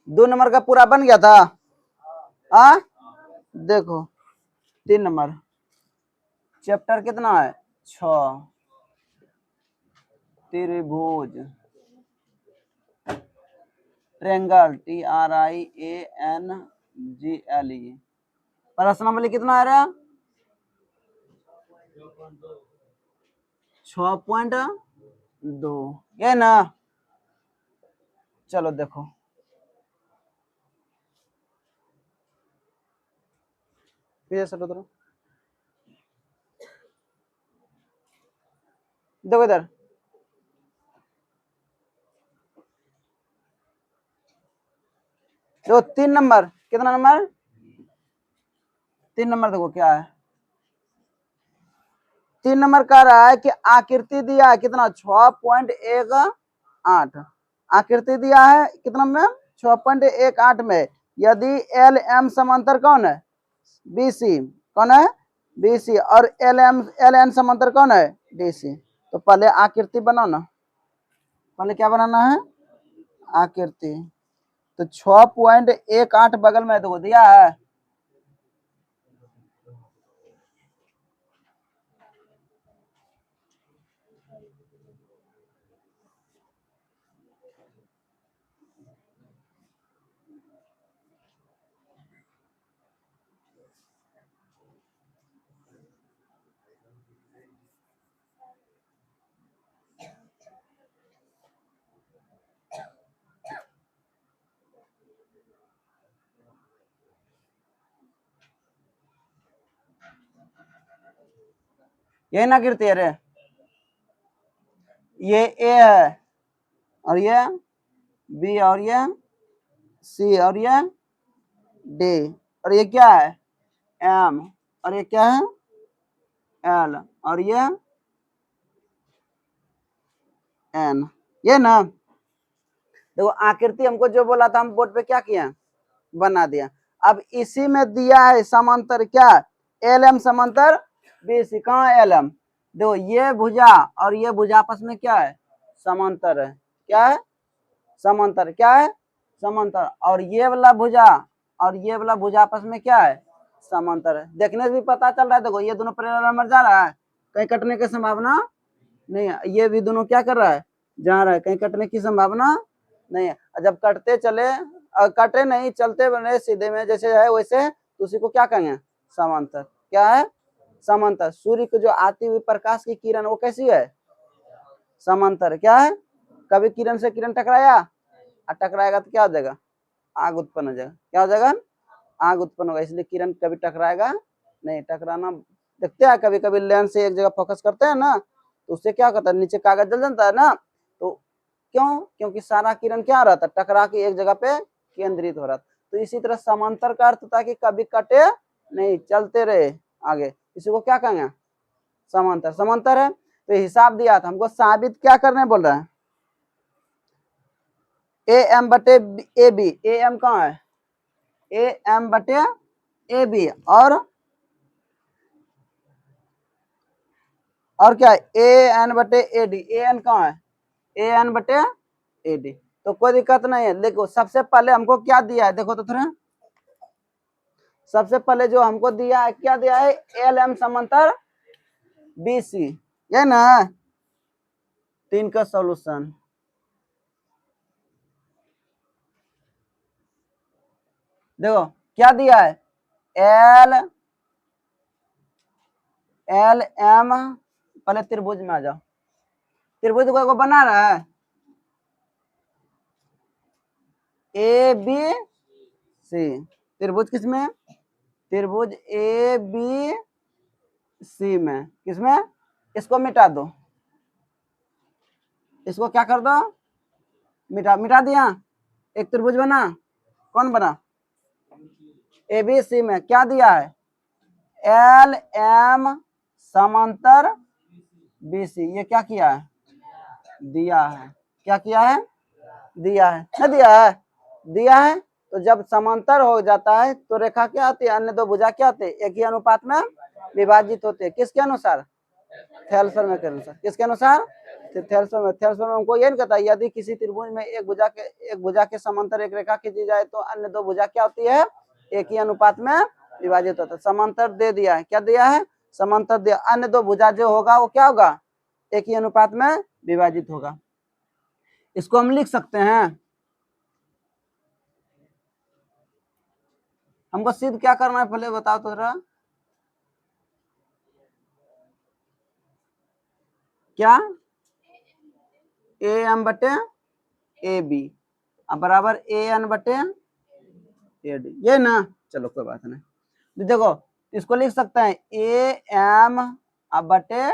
2 number का पूरा बन गया था। देखो 3 नंबर चैप्टर कितना है 6 त्रिभुज ट्रेंगल TRIANGLE प्रश्न नंबर कितना आ रहा 6.2 ये ना। चलो देखो देखो इधर जो 3 नंबर कितना नंबर 3 नंबर देखो क्या है 3 नंबर कह रहा है कि आकृति दिया है कितना 6.18 आकृति दिया है कितना में 6.18 में यदि एल एम समांतर कौन है बीसी कौन है बीसी और एल एन समांतर कौन है डीसी। तो पहले आकृति बनाओ ना पहले क्या बनाना है आकृति। तो 6.18 बगल में देखो दिया है यही ना गिरती है रे ये ए है और ये बी और ये सी और ये डी और ये क्या है एम और ये क्या है एल और ये एन ये ना। देखो आकृति हमको जो बोला था हम बोर्ड पे क्या किया बना दिया। अब इसी में दिया है समांतर क्या एल एम समांतर बीसी कहाँ एल एम देखो ये भुजा और ये भुजा आपस में क्या है समांतर है क्या है समांतर क्या है समांतर और ये वाला भुजा और ये वाला भुजा आपस में क्या है समांतर है। देखने से भी पता चल रहा है देखो ये दोनों पैरेलल में जा रहा है कहीं कटने की संभावना नहीं है ये भी दोनों क्या कर रहा है जा रहा है कहीं कटने की संभावना नहीं है। जब कटते चले कटे नहीं चलते बने सीधे में जैसे है वैसे तो उसी को क्या कहेंगे समांतर क्या है समांतर। सूर्य को जो आती हुई प्रकाश की किरण वो कैसी है समांतर क्या है कभी किरण से किरण टकराया और टकराएगा तो क्या हो जाएगा आग उत्पन्न हो जाएगा क्या हो जाएगा आग उत्पन्न होगा इसलिए किरण कभी टकराएगा नहीं टकराना देखते हैं कभी कभी लेंस से एक जगह फोकस करते हैं ना तो उससे क्या करता है नीचे कागज जल जाता है ना तो क्यों क्योंकि सारा किरण क्या रहता है टकरा के एक जगह पे केंद्रित हो रहा तो इसी तरह समांतर का अर्थ था कि कभी कटे नहीं चलते रहे आगे इसी को क्या कहेंगे समांतर समांतर है। तो हिसाब दिया था हमको साबित क्या करने बोल रहा है ए एम बटे ए बी ए एम कहाँ है ए एम बटे ए बी और क्या है ए एन बटे ए डी ए एन कहाँ है ए एन बटे ए डी। तो कोई दिक्कत नहीं है देखो सबसे पहले हमको क्या दिया है देखो तो थोड़ा सबसे पहले जो हमको दिया है क्या दिया है एल एम समांतर बी सी ये ना 3 का सॉल्यूशन देखो क्या दिया है एल एल एम पहले त्रिभुज में आ जाओ त्रिभुज को बना रहा है ए बी सी त्रिभुज किसमें त्रिभुज ए बी सी में किसमें इसको मिटा दो इसको क्या कर दो मिटा दिया एक त्रिभुज बना कौन बना ए बी सी में क्या दिया है एल एम समांतर बी सी ये क्या किया है दिया है क्या किया है दिया है ना दिया है। तो जब समांतर हो जाता है तो रेखा क्या आती है अन्य दो भुजा क्या आती है एक ही अनुपात में विभाजित होते हैं किसके अनुसार थेल्सफर में के अनुसार, किसके अनुसार? थेल्सफर में हमको ये नहीं कहता यदि किसी त्रिभुज में एक भुजा के समांतर एक रेखा खींची जाए तो अन्य दो भुजा क्या होती है? एक ही अनुपात में विभाजित होता है। समांतर दे दिया है, क्या दिया है? समांतर दिया, अन्य दो भुजा जो होगा वो क्या होगा? एक ही अनुपात में विभाजित होगा। इसको हम लिख सकते हैं, हमको सिद्ध क्या करना है पहले बताओ तो जरा। क्या? ए एम बटे ए बी बराबर ए एन बटे ए डी, ये ना। चलो कोई बात नहीं, देखो इसको लिख सकते हैं ए एम बटे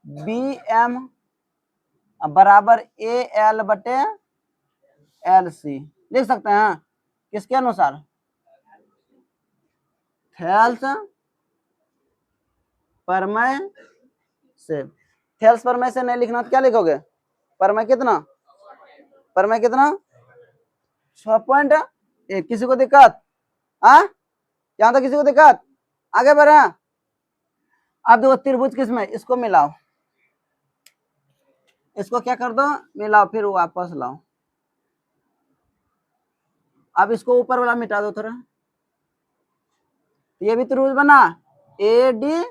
बी एम बराबर ए एल बटे एल सी, लिख सकते हैं। किसके अनुसार? थेल्स परमेय से। थेल्स परमेय से नहीं लिखना तो क्या लिखोगे? परमेय कितना? परमेय कितना? 6.1। किसी को दिक्कत? यहाँ तो किसी को दिक्कत? आगे बढ़े। अब देखो त्रिभुज किसमें, इसको मिलाओ, इसको क्या कर दो? मिलाओ, फिर वापस लाओ। अब इसको ऊपर वाला मिटा दो थोड़ा, ये भी त्रिभुज बना ए डी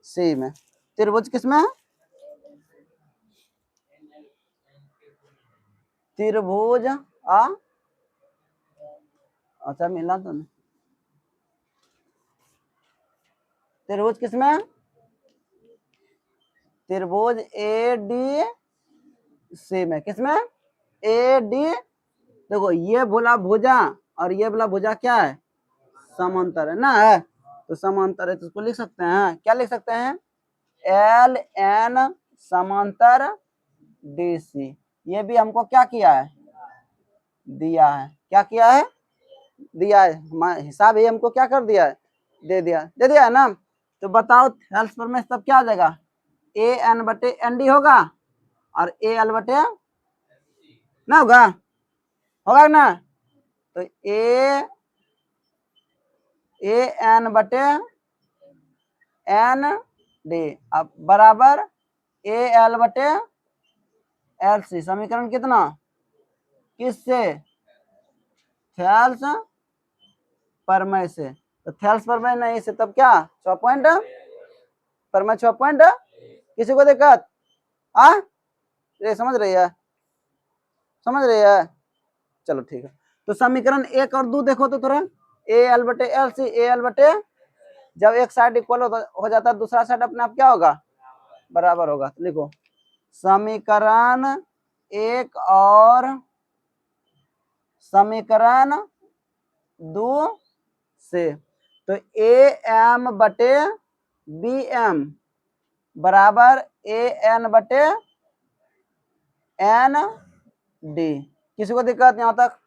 सी में। त्रिभुज किसमें? त्रिभुज अच्छा मिला तो नहीं। त्रिभुज किसमें? त्रिभुज ए डी सी में। किसमें? A D. देखो ये बोला भुजा और ये बोला भुजा क्या है? समांतर है ना, है तो समांतर है, तो इसको लिख सकते हैं, क्या लिख सकते हैं? एल एन समांतर डी सी। ये भी हमको क्या किया है? दिया है। क्या किया है? दिया है। हिसाब ही हमको क्या कर दिया है? दे दिया है ना। तो बताओ थेल्स परमेय तब क्या आ जाएगा? ए एन बटे एन डी होगा और ए एल बटे ना होगा ना। तो ए एन बटे एन डी अब बराबर ए एल बटे एल सी। समीकरण कितना? किससे? थेल्स परमेय से। तो थेल्स परमेय नहीं से तब क्या? 6 पॉइंट परमेय 6 पॉइंट। किसी को दिक्कत? ये समझ रही है? समझ रही है? चलो ठीक है। तो समीकरण 1 और 2 देखो तो थोड़ा। ए एल बटे एल सी, ए एल बटे, जब एक साइड इक्वल हो जाता है दूसरा साइड अपने आप क्या होगा? बराबर होगा। तो लिखो समीकरण 1 और समीकरण 2 से। तो ए एम बटे बी एम बराबर ए एन बटे एन डी। किसी को दिक्कत यहां तक?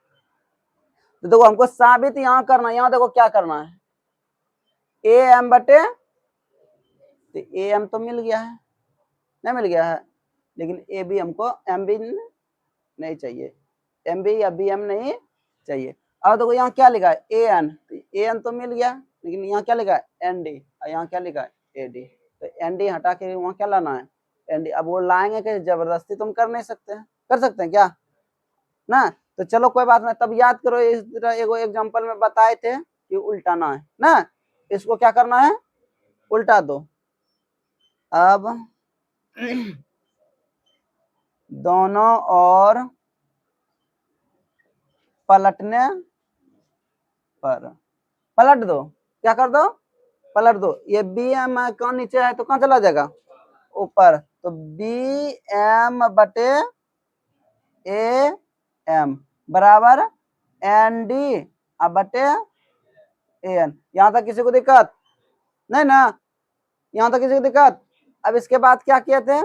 तो देखो हमको साबित यहां करना, यहां देखो क्या करना है, ए एम बटे, तो ए एम तो मिल गया है, नहीं मिल गया है, लेकिन ए बी हमको एम बी नहीं चाहिए, एम बी या बी एम नहीं चाहिए। अब देखो यहाँ क्या लिखा है? ए एन, तो ए एन तो मिल गया, लेकिन यहाँ क्या लिखा है? एन डी, और यहाँ क्या लिखा है? A D. तो एन डी हटा के वहाँ क्या लाना है? N D. अब वो लाएंगे कि जबरदस्ती तुम कर नहीं सकते हैं, कर सकते हैं क्या ना। तो चलो कोई बात नहीं, तब याद करो इस तरह एगो एग्जांपल में बताए थे कि उल्टाना है ना। इसको क्या करना है? उल्टा दो। अब दोनों और पलटने पर पलट दो, क्या कर दो? पलट दो। ये बी एम कौन नीचे है तो कहाँ चला जाएगा? ऊपर। तो बी एम बटे ए एम बराबर एन डी बटे ए एन। यहां तक किसी को दिक्कत नहीं ना? यहां तक किसी को दिक्कत? अब इसके बाद क्या किए थे?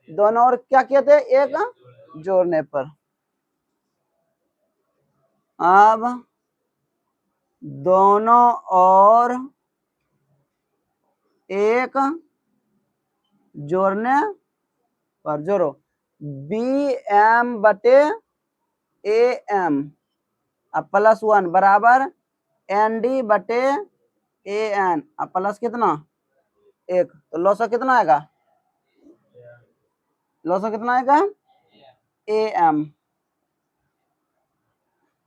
दोनों और क्या किए थे? एक जोड़ने पर। अब दोनों और एक जोड़ने पर जोड़ो, बी एम बटे ए एम प्लस 1 बराबर एन डी बटे ए एन प्लस कितना? एक, तो लॉसा कितना आएगा, लॉसा कितना आएगा, ए एम।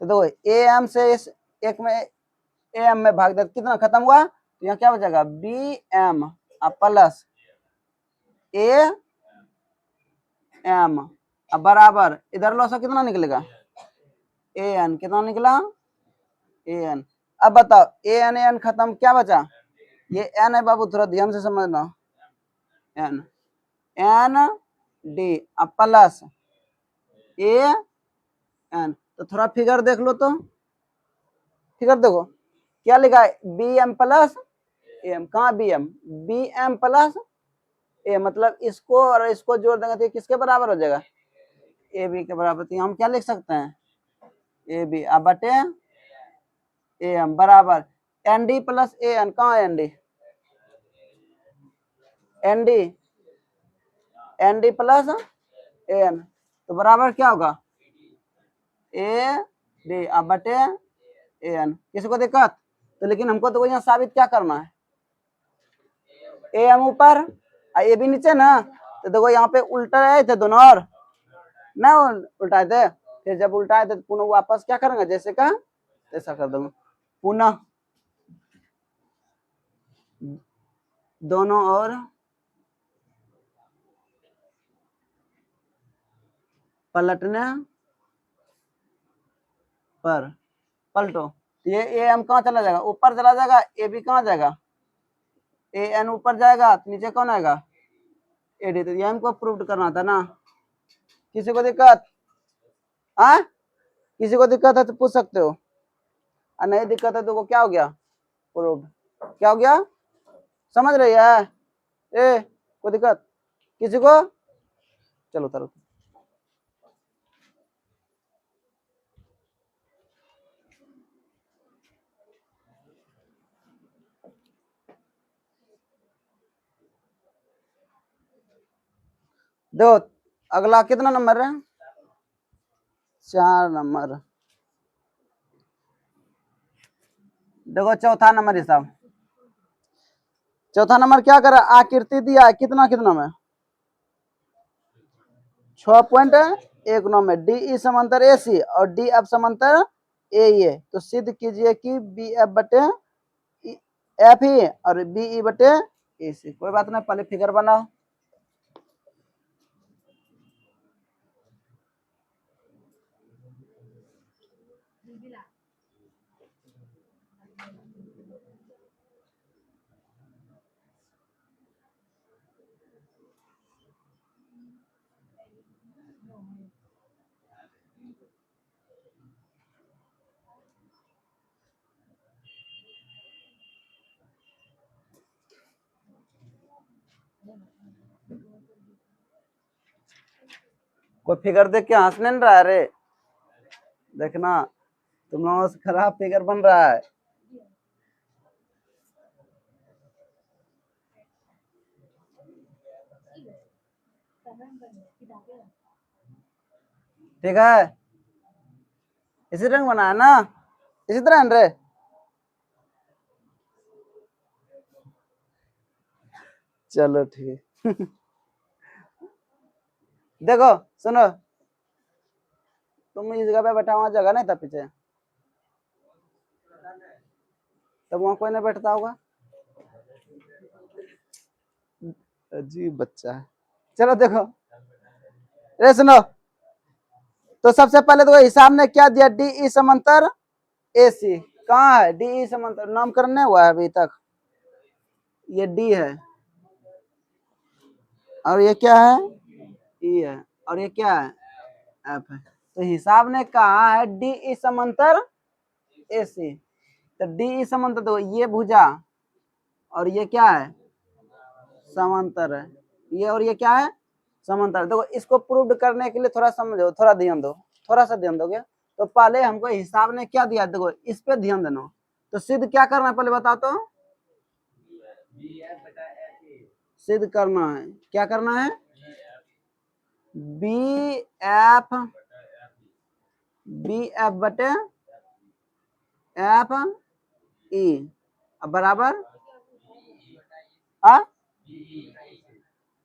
तो देखो ए एम से इस एक में ए एम में भाग दे कितना खत्म हुआ, तो यहाँ क्या बचेगा B M plus A M अब बराबर इधर लॉसा कितना निकलेगा, ए एन कितना निकला, ए एन। अब बताओ ए एन खत्म क्या बचा, ये एन है बाबू, थोड़ा ध्यान से समझना, N N D plus A N. तो थोड़ा फिगर देख लो, तो फिगर देखो क्या लिखा है, बी एम प्लस एम, कहाँ बी एम प्लस ए, मतलब इसको और इसको जोड़ देंगे तो किसके बराबर हो जाएगा, ए बी के बराबर। तो हम क्या लिख सकते हैं, ए बी अब बटे ए एम बराबर N D plus A N, कहाँ है N D, N D N D plus A N, तो बराबर क्या होगा ए डी अब बटे ए एन। किसी को दिक्कत, तो लेकिन हमको तो यहाँ साबित क्या करना है, ए एम ऊपर ए बी नीचे ना, तो देखो यहाँ पे उल्टा आए थे दोनों, और ना उल्टाए थे, फिर जब उल्टाए थे तो पुनः वापस क्या करेंगे, जैसे का ऐसा कर दूंगा, पुनः दोनों और पलटने पर पलटो, ये ए एम कहाँ चला जाएगा, ऊपर चला जाएगा, ए बी कहाँ जाएगा, ए एन ऊपर जाएगा, तो नीचे कौन आएगा, ए डी। तो ये हमको प्रूव करना था ना, किसी को दिक्कत, हाँ किसी को दिक्कत है तो पूछ सकते हो, और नहीं दिक्कत है तो क्या हो गया, प्रूव, क्या हो गया, समझ रही है, ए कोई दिक्कत किसी को, चलो उतारो। दो, अगला कितना नंबर है, 4 नंबर। देखो चौथा नंबर हिसाब, चौथा नंबर क्या कर रहा है, आकृति दिया है कितना कितना में, 6.19 में, डी ई समांतर ए सी और डी एफ समांतर ए, तो सिद्ध कीजिए कि बी एफ बटे एफ ही और बी ई बटे ए सी। कोई बात नहीं, पहले फिगर बनाओ, कोई फिगर देख के हंसने नहीं रहा है रे, देखना तुम लोगों से खराब फिगर बन रहा है, ठीक है, इसी रंग बनाया ना, इसी तरह रे, चलो ठीक देखो सुनो, तुम इस जगह पे बैठा, वहां जगह नहीं था पीछे, तब वहां कोई नहीं बैठता होगा, अजीब बच्चा है। चलो देखो, रे सुनो, तो सबसे पहले तो हिसाब ने क्या दिया, डी ई समांतर ए सी, कहाँ है डी ई समांतर, नामकरण नहीं हुआ है अभी तक, ये डी है और ये क्या है ई है और ये क्या है एफ है। तो हिसाब ने कहा है डी ई समांतर ए सी, तो डी ई समांतर, तो ये भुजा और ये क्या है समांतर है, ये और ये क्या है समांतर। देखो इसको प्रूव करने के लिए थोड़ा समझो, थोड़ा ध्यान दो, थोड़ा सा ध्यान दोगे, तो पहले हमको हिसाब ने क्या दिया, देखो इस पे ध्यान देना, तो सिद्ध क्या करना है पहले बता, तो सिद्ध करना है, क्या करना है, बी एफ बटे एफ ई बराबर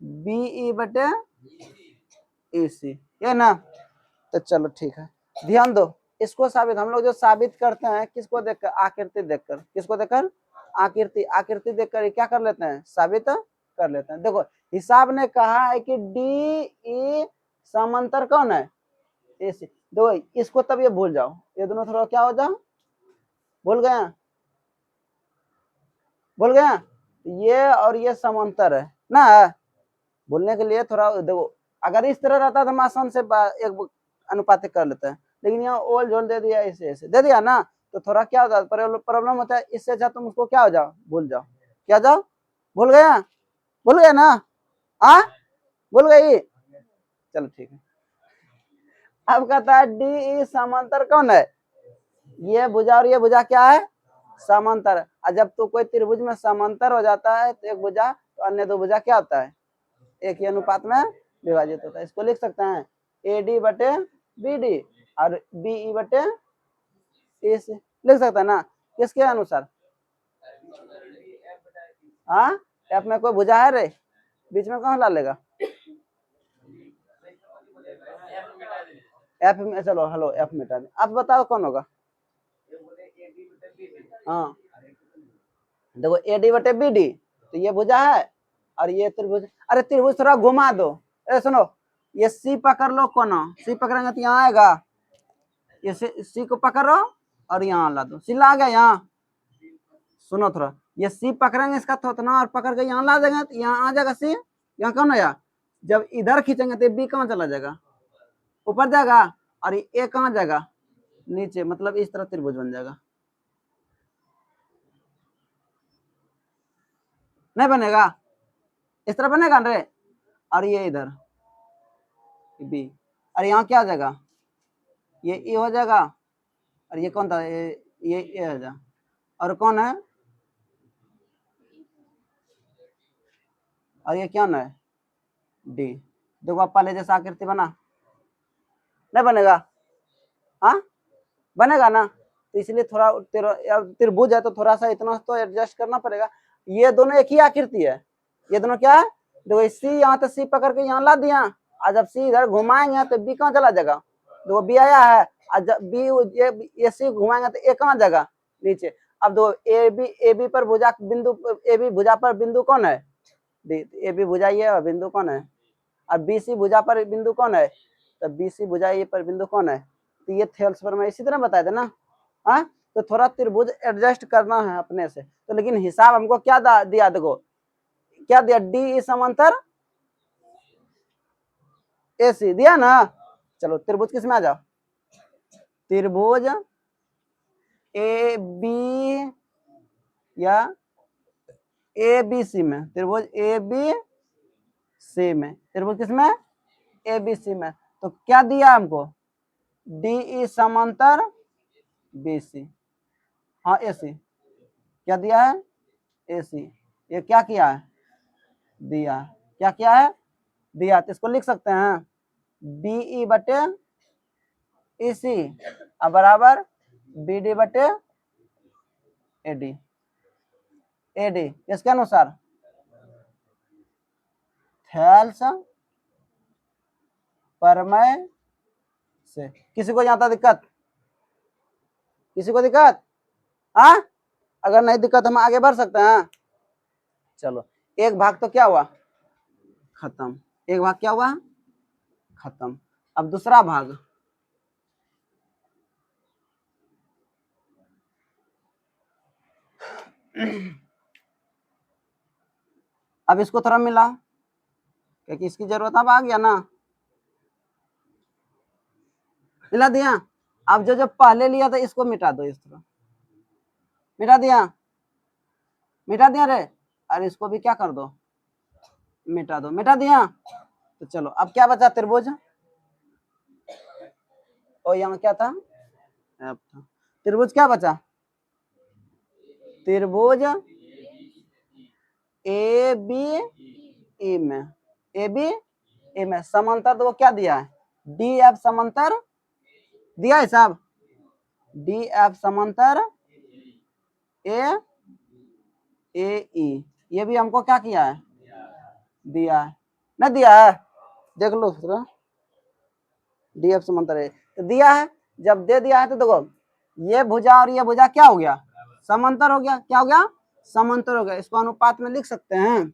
BE बटे AC, ये ना। तो चलो ठीक है, ध्यान दो, इसको साबित हम लोग जो साबित करते हैं किसको देखकर, आकृति देखकर, किसको देखकर, आकृति, आकृति देखकर क्या कर लेते हैं, साबित कर लेते हैं। देखो हिसाब ने कहा है कि DE समांतर कौन है, AC। देखो इसको तब ये भूल जाओ, ये दोनों थोड़ा क्या हो जाओ, भूल गया, भूल गया, ये और ये समांतर है ना। बोलने के लिए थोड़ा देखो, अगर इस तरह रहता तो हम आसान से एक अनुपातिक कर लेते हैं, लेकिन यहाँ ओल झोल दे दिया, ऐसे ऐसे दे दिया ना, तो थोड़ा क्या होता है, प्रॉब्लम होता है। इससे अच्छा तुम उसको क्या हो जाओ, भूल जाओ, क्या जाओ, भूल गया, भूल गया ना, आ भूल गई, चलो ठीक है। अब कहता है DE समांतर कौन है, ये भुजा और ये भुजा क्या है, समांतर। और जब तो कोई त्रिभुज में समांतर हो जाता है तो एक भुजा तो अन्य दो भुजा क्या होता है, एक ही अनुपात में विभाजित होता है। इसको लिख सकते हैं AD बटे BD और BE बटे AC, लिख सकते हैं ना, किसके अनुसार, हाँ F में कोई भुजा है रे, बीच में कहाँ डालेगा, F में, चलो हेलो F मिटा दे, अब बताओ कौन होगा, हाँ देखो AD बटे BD, तो ये भुजा है और ये त्रिभुज, अरे त्रिभुज थोड़ा घुमा दो, अरे सुनो, ये C पकड़ लो, कोना C पकड़ेंगे तो यहाँ आएगा, ये C को पकड़ो और यहाँ ला दो, C ला गया यहाँ, सुनो थोड़ा, ये C पकड़ेंगे इसका थोतना और पकड़ के यहाँ ला देंगे तो यहाँ आ जाएगा C, यहाँ कौन आया, जब इधर खींचेंगे तो B कहाँ चला जाएगा, ऊपर जाएगा, और ये कहाँ जाएगा, नीचे, मतलब इस तरह त्रिभुज बन जाएगा, नहीं बनेगा, इस तरह बनेगा रे, और ये इधर B, और यहाँ क्या आ जाएगा, ये E हो जाएगा, और ये कौन था, ये A हो जाएगा, और कौन है, और ये क्या ना है, D। देखो आप पहले जैसा आकृति बना, नहीं बनेगा, हाँ बनेगा ना, तो इसलिए थोड़ा त्रिभुज है तो थोड़ा सा इतना तो एडजस्ट करना पड़ेगा। ये दोनों एक ही आकृति है, ये दोनों क्या है, देखो C यहाँ तो C पकड़ के यहाँ ला दिया, और जब C इधर घुमाएंगे तो B कहाँ चला जाएगा, देखो B आया है, और जब B ये C घुमाएंगे तो A कहाँ जाएगा, नीचे। अब दो AB पर भुजा बिंदु, AB भुजा पर बिंदु कौन है, AB भुजा ये और बिंदु कौन है, और BC भुजा पर बिंदु कौन है, तो BC भुजा ये पर बिंदु कौन है, तो ये थेल्स पर मैं इसी तरह बताया था ना, हाँ तो थोड़ा त्रिभुज एडजस्ट करना है अपने से, तो लेकिन हिसाब हमको क्या दिया, देखो क्या दिया, DE समांतर AC दिया ना। चलो त्रिभुज किसमें आ जाओ, त्रिभुज AB या ABC में, त्रिभुज ABC में, त्रिभुज किसमें, ABC में, तो क्या दिया हमको, DE समांतर BC, हाँ AC, क्या दिया है, AC, ये क्या किया है, दिया, क्या किया है, दिया, तो इसको लिख सकते हैं BE बटे AC बराबर BD बटे AD, इसके अनुसार थेल्स परमेय से। किसी को यहाँ दिक्कत, किसी को दिक्कत, हाँ अगर नहीं दिक्कत हम आगे बढ़ सकते हैं। चलो एक भाग तो क्या हुआ, खत्म, एक भाग क्या हुआ, खत्म। अब दूसरा भाग, अब इसको थोड़ा मिला, क्योंकि इसकी जरूरत अब आ गया ना, मिला दिया। अब जो जो पहले लिया था इसको मिटा दो, इस तरह मिटा दिया, मिटा दिया रे, और इसको भी क्या कर दो, मिटा दो, मिटा दिया। तो चलो अब क्या बचा, त्रिभुज, और यहाँ क्या था, त्रिभुज क्या बचा, त्रिभुज AB में, AB में समांतर, तो वो क्या दिया है, DF समांतर दिया है साहब, DF समांतर AE, ये भी हमको क्या किया है, दिया है, ना दिया है, देख लो थोड़ा, डी एफ समांतर है तो दिया है। जब दे दिया है तो देखो ये भुजा और ये भुजा क्या हो गया, समांतर हो गया। क्या हो गया, समांतर हो गया। इसको अनुपात में लिख सकते हैं।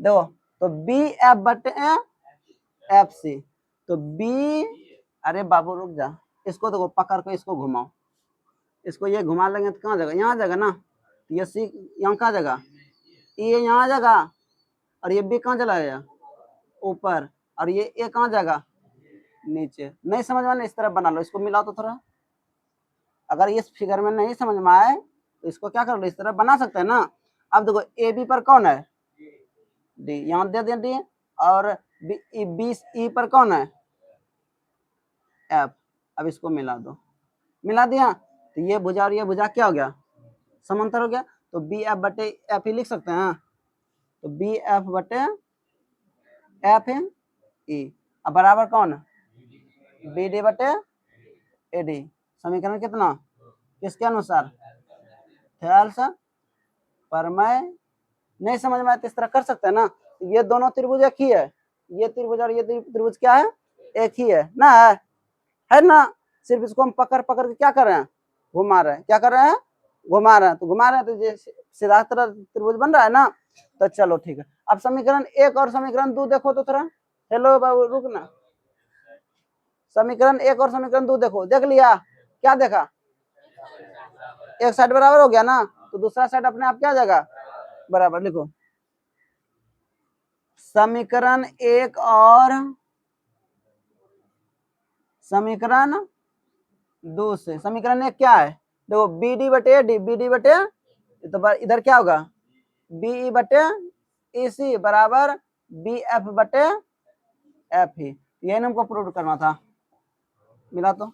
देखो तो बी एफ बटे एफ सी, तो बी, अरे बाबू रुक जा, इसको देखो पकड़ के इसको घुमाओ, इसको ये घुमा लेंगे तो कहाँ जाएगा, यहाँ जाएगा ना, ये सी यहाँ कहाँ जाएगा, ये यहाँ जाएगा, और ये बी कहाँ चला जाएगा, ऊपर, और ये ए कहाँ जाएगा, नीचे। नहीं समझ में, इस तरह बना लो, इसको मिलाओ तो थोड़ा। अगर इस फिगर में नहीं समझ में आए तो इसको क्या कर लो, इस तरह बना सकते हैं ना। अब देखो ए बी पर कौन है, डी, यहाँ दे दिया डी, और बी ई पर कौन है, एफ। अब इसको मिला दो, मिला दिया तो ये भुजा और ये भुजा क्या हो गया, समांतर हो गया। तो बी एफ बटे एफ ही लिख सकते हैं। तो बी एफ बटे एफ ई, अब बराबर कौन, बी डी बटे ए डी। समीकरण कितना, किसके अनुसार, ख्याल से। पर मैं नहीं समझ में आया तो इस तरह कर सकते हैं ना। ये दोनों त्रिभुज एक ही है, ये त्रिभुज और ये त्रिभुज क्या है, एक ही है ना, है ना। सिर्फ इसको हम पकड़ पकड़ के क्या कर रहे हैं, घुमा रहे हैं। क्या कर रहे हैं, घुमा रहे हैं। तो घुमा रहे हैं तो ये सीधा तरह त्रिभुज बन रहा है ना। तो चलो ठीक है। अब समीकरण एक और समीकरण दो देखो तो थोड़ा, हेलो बाबू रुक ना, समीकरण एक और समीकरण दो देखो, देख लिया, क्या देखा, एक साइड बराबर हो गया ना, तो दूसरा साइड अपने आप क्या जाएगा, बराबर। लिखो समीकरण एक और समीकरण दो से, समीकरण एक क्या है, देखो बी डी बटे डी, बी डी बटे, तो इधर क्या होगा, बी ई बटे ई सी बराबर बी एफ बटे एफ ही। यही हमको प्रूव करना था। मिला तो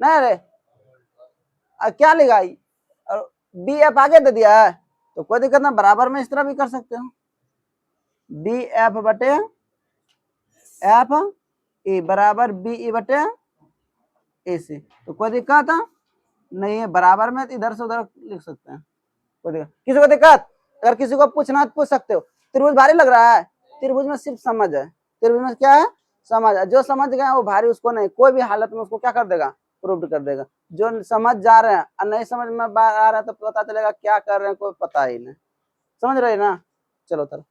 नहीं, अरे क्या लिखा, और बी एफ आगे दे दिया है तो कोई दिक्कत ना, बराबर में इस तरह भी कर सकते हो, बी एफ बटे एफ ई बराबर बी ई बटे ए सी। तो कोई दिक्कत नहीं है, बराबर में इधर से उधर लिख सकते हैं, कोई दिक्कत। किसी को दिक्कत, अगर किसी को पूछना है तो पूछ सकते हो। त्रिभुज भारी लग रहा है, त्रिभुज में सिर्फ समझ है, त्रिभुज में क्या है, समझ है। जो समझ गए वो भारी उसको नहीं, कोई भी हालत में उसको क्या कर देगा, प्रूव कर देगा। जो समझ जा रहे हैं और नहीं समझ में आ रहा है तो पता चलेगा क्या कर रहे हैं, कोई पता ही नहीं। समझ रहे ना, चलो तर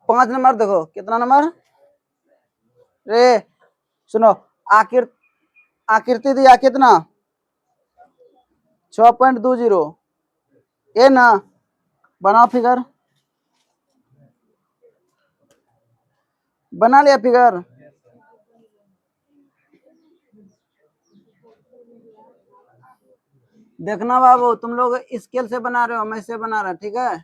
पांच नंबर देखो, कितना नंबर रे, सुनो, आकृति दिया कितना, 6.20, ये ना, बनाओ फिगर, बना लिया फिगर। देखना बाबू, तुम लोग स्केल से बना रहे हो, मैं से बना रहा, ठीक है।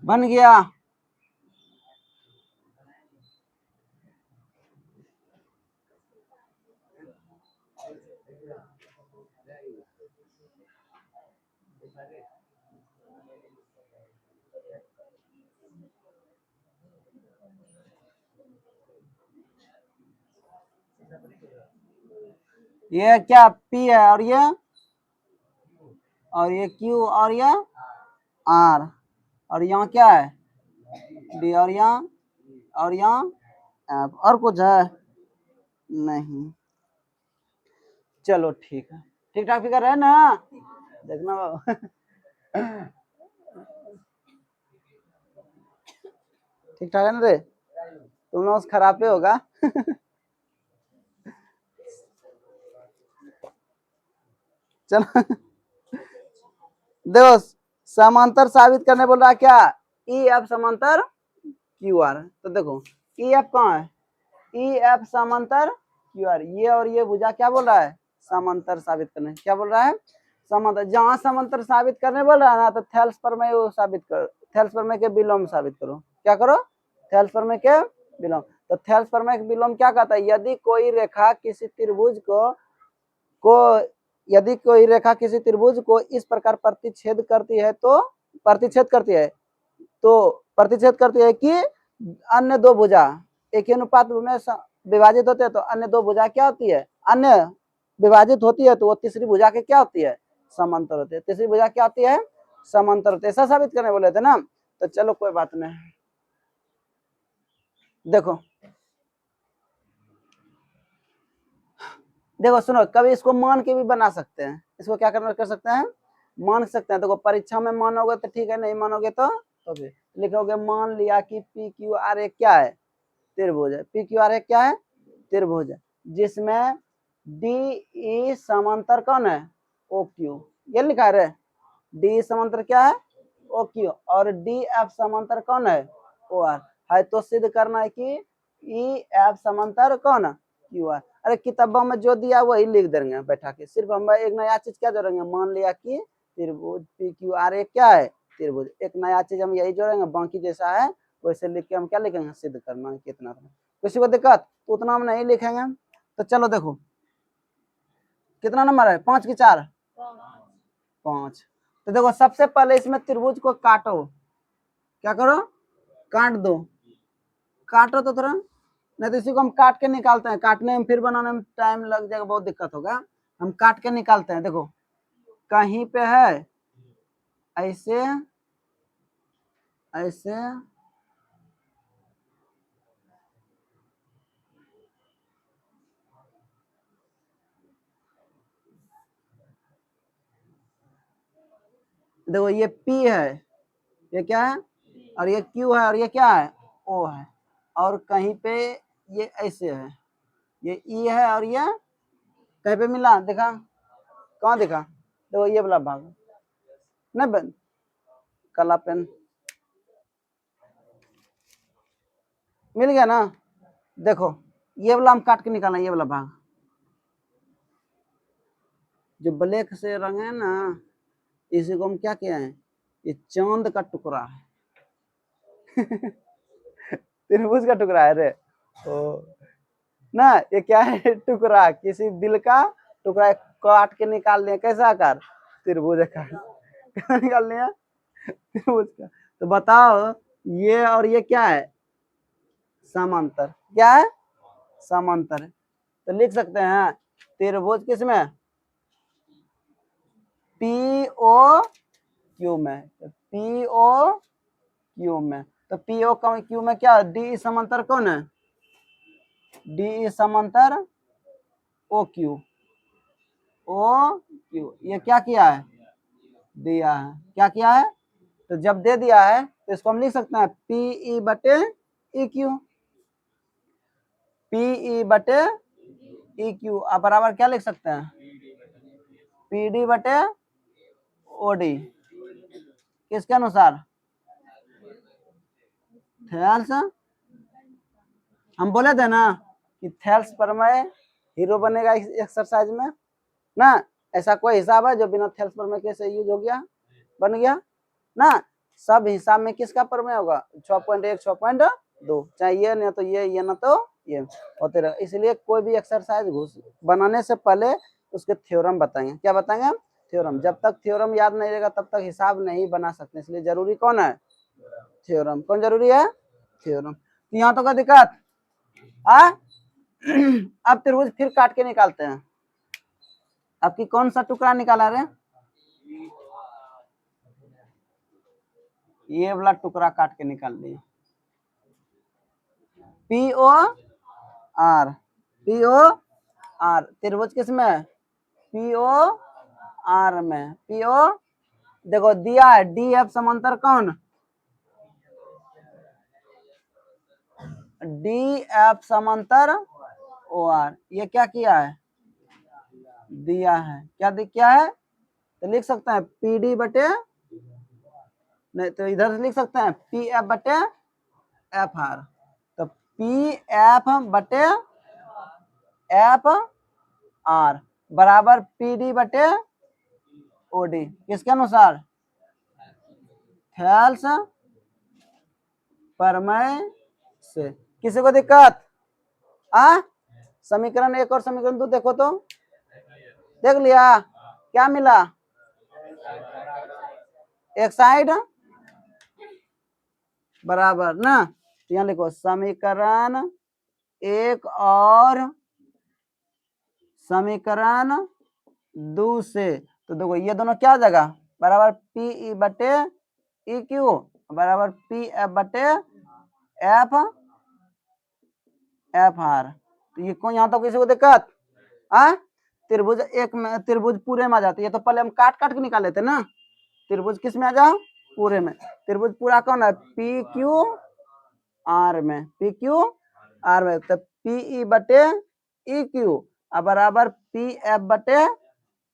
बन गया, ये क्या पी है, और ये क्यू, और ये आर, और यहाँ क्या है डी, और यहाँ एफ। और कुछ है नहीं। चलो ठीक है, ठीक ठाक फिगर है ना, देखना बाबू। ठीक ठाक है ना रे, तुम लोग खराब पे होगा। चलो देखो, समांतर साबित करने बोल रहा है क्या, ई एफ समांतर क्यू आर। तो देखो ई एफ कहाँ है, ई एफ समांतर क्यू आर, ये और ये भुजा क्या बोल रहा है, समांतर साबित करने। क्या बोल रहा है, समांतर। जहां समांतर साबित करने बोल रहा है ना, तो थेल्स प्रमेय वो साबित करो, थेल्स प्रमेय के विलोम साबित करो। क्या करो, थेल्स प्रमेय के विलोम। तो थेल्स प्रमेय के विलोम क्या कहता है, यदि कोई रेखा किसी त्रिभुज को यदि कोई रेखा किसी त्रिभुज को इस प्रकार प्रतिच्छेद करती है तो प्रतिच्छेद करती है कि अन्य दो भुजा एक ही अनुपात में विभाजित होते हैं, तो अन्य दो भुजा क्या होती है, अन्य विभाजित होती है, तो वो तीसरी भुजा के क्या होती है, समांतर होती है। तीसरी भुजा क्या होती है, समांतर होती है। ऐसा साबित करने बोले थे ना, तो चलो कोई बात नहीं। देखो देखो सुनो, कभी इसको मान के भी बना सकते हैं, इसको क्या कर सकते हैं, मान सकते हैं। देखो परीक्षा में मानोगे तो ठीक है, नहीं मानोगे तो फिर लिखोगे मान लिया कि पी क्यू आर एक क्या है, त्रिभुज है। पी क्यू आर एक क्या है, त्रिभुज है, जिसमें डी ई समांतर कौन है, ओ क्यू। ये लिखा है रे, डी समांतर क्या है, ओ क्यू, और डी एफ समांतर कौन है, ओ आर है। तो सिद्ध करना है कि ई एफ समांतर कौन है, क्यू आर। अरे किताबों में जो दिया वही लिख देंगे बैठा के, सिर्फ हम एक नया चीज क्या जोड़ेंगे, मान लिया कि त्रिभुज पी क्यू आर एक क्या है, त्रिभुज। एक नया चीज हम यही जोड़ेंगे, बाकी जैसा है वैसे लिख के हम क्या लिखेंगे, सिद्ध करना है कितना। किसी को दिक्कत तो उतना हम नहीं लिखेंगे। तो चलो देखो कितना नंबर है, 5 की 4, 5। तो देखो सबसे पहले इसमें त्रिभुज को काटो, क्या करो, काट दो, काटो तो थोड़ा, नहीं तो इसी को हम काट के निकालते हैं, काटने में फिर बनाने में टाइम लग जाएगा, बहुत दिक्कत होगा। हम काट के निकालते हैं। देखो कहीं पे है ऐसे ऐसे, देखो ये P है, ये क्या है, और ये Q है, और ये क्या है, O है। और कहीं पे ये ऐसे है, ये E है, और ये कहीं पे मिला, देखा कहाँ देखा, देखो ये वाला भाग नहीं बन, काला पेन मिल गया ना। देखो ये वाला हम काट के निकालना, ये वाला भाग जो ब्लैक से रंग है ना, इसी को हम क्या किया है, ये चांद का टुकड़ा है। त्रिभुज का टुकड़ा है रे, ओ ना, ये क्या है, टुकड़ा, किसी दिल का टुकड़ा काट के निकाल लिया, कैसा आकार, त्रिभुज का। निकाल लिया त्रिभुज का। तो बताओ ये और ये क्या है, समांतर। क्या है, समांतर है। तो लिख सकते हैं त्रिभुज किसमें, पी ओ क्यू में, पी ओ क्यू में। तो पी ओ क्यू में क्या, डी समांतर कौन है, डी समांतर ओ क्यू, ओ क्यू। ये क्या किया है, दिया है। क्या किया है, तो जब दे दिया है तो इसको हम लिख सकते हैं पी ई बटे ई क्यू, पी ई बटे ई क्यू। आप बराबर क्या लिख सकते हैं, पी डी बटे ओ डी। किसके अनुसार, थेल्स। हम बोले थे ना कि थेल्स प्रमेय हीरो बनेगा इस एक्सरसाइज में ना। ऐसा कोई हिसाब है जो बिना थेल्स प्रमेय के से यूज हो गया, बन गया ना। सब हिसाब में किसका प्रमेय होगा, 6.1 6.2, चाहे ये ना तो ये ना तो ये होते रहे। इसलिए कोई भी एक्सरसाइज बनाने से पहले उसके थ्योरम बताएंगे। क्या बताएंगे, थ्योरम। जब तक थ्योरम याद नहीं रहेगा तब तक हिसाब नहीं बना सकते, इसलिए जरूरी कौन है, थ्योरम। कौन जरूरी है, थ्योरम। तो यहाँ तो क्या दिक्कत आ? अब त्रिभुज फिर काट के निकालते हैं। आपकी कौन सा टुकड़ा निकाला रे, ये वाला टुकड़ा काट के निकाल दिए। PO R, PO R त्रिभुज किसमें? PO R में। PO देखो दिया है DF समांतर कौन? DF समांतर OR। ये क्या किया है? दिया है। क्या है? तो लिख सकते हैं PD बटे, नहीं तो इधर से लिख सकते हैं PF बटे FR। तो PF बटे FR बराबर PD बटे OD। किसके अनुसार? थेल्स प्रमेय से। किसी को दिक्कत? समीकरण 1 और समीकरण 2 देखो तो, देख लिया? क्या मिला? एक साइड बराबर ना। तो यहाँ लिखो समीकरण 1 और समीकरण 2 से। तो देखो ये दोनों क्या हो जाएगा? बराबर PE बटे EQ बराबर PF बटे FR। तो ये कौन, यहाँ तो किसी को दिक्कत? त्रिभुज एक में, त्रिभुज पूरे में आ जाती है। तो पहले हम काट काट के निकाल लेते ना। त्रिभुज किस में आ जाओ? पूरे में। त्रिभुज पूरा कौन है? PQR में। PQR में। तो PE बटे EQ बराबर PF बटे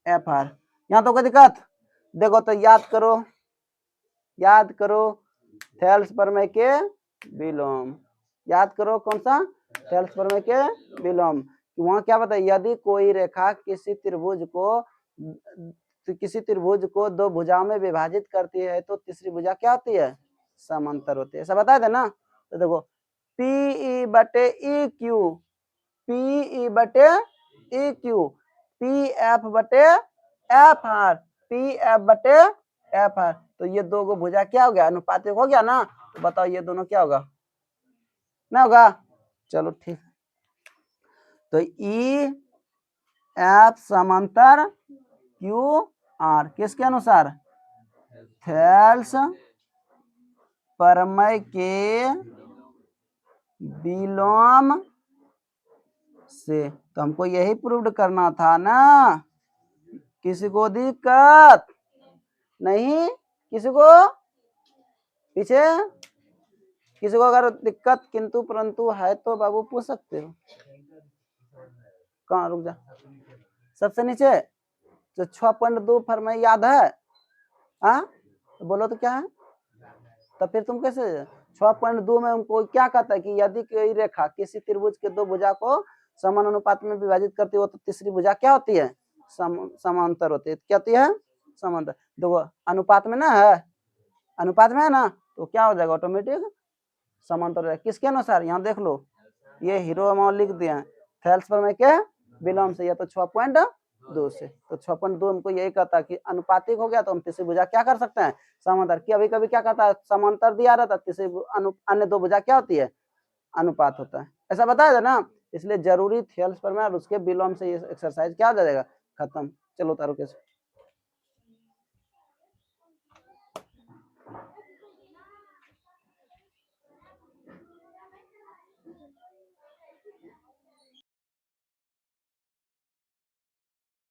FR। यहाँ तो कोई दिक्कत? देखो तो याद करो थेल्स प्रमेय के विलोम। याद करो कौन सा? थेल्स प्रमेय के विलोम। वहां क्या बताया? यदि कोई रेखा किसी त्रिभुज को दो भुजाओं में विभाजित करती है तो तीसरी भुजा क्या होती है? समांतर होती है। ऐसा बताया था ना। तो देखो PE बटे EQ, PE बटे EQ, PF बटे FR, PF बटे FR। तो ये दो गो भुजा क्या हो गया? अनुपातिक हो गया ना। तो बताओ ये दोनों क्या होगा? ना होगा? चलो ठीक। तो EF समांतर QR किसके अनुसार? थेल्स प्रमेय के विलोम से। तो हमको यही प्रूव करना था ना। किसी को दिक्कत नहीं? किसी को पीछे? किसी को अगर दिक्कत किंतु परंतु है तो बाबू पूछ सकते हो। कहाँ? रुक जा, सबसे नीचे तो 6.2 फरमाई याद है? तो बोलो तो क्या है? तो फिर तुम कैसे 6.2 में हमको क्या कहता है कि यदि कोई रेखा किसी त्रिभुज के दो भुजा को समान अनुपात में विभाजित करती हो तो तीसरी भुजा क्या होती है? समांतर होती है। क्या होती है? समांतर। देखो अनुपात में ना है, अनुपात में है ना, तो क्या हो जाएगा? ऑटोमेटिक समांतर हो जाएगा। किसके अनुसार? यहाँ देख लो, ये हीरो अमाउंट लिख दिया थेल्स प्रमेय के विलोम से। या तो 6.2 से। तो 6.2 हमको यही कहता है कि अनुपातिक हो गया तो हम तीसरी भुजा क्या कर सकते हैं? समांतर। कि अभी कभी क्या कहता है? समांतर दिया रहता, तीसरी अन्य दो भुजा क्या होती है? अनुपात होता है। ऐसा बताया था ना। इसलिए जरूरी थेल्स प्रमेय और उसके विलोम से ये एक्सरसाइज क्या हो जाएगा? खत्म। चलो उतारो कैसे।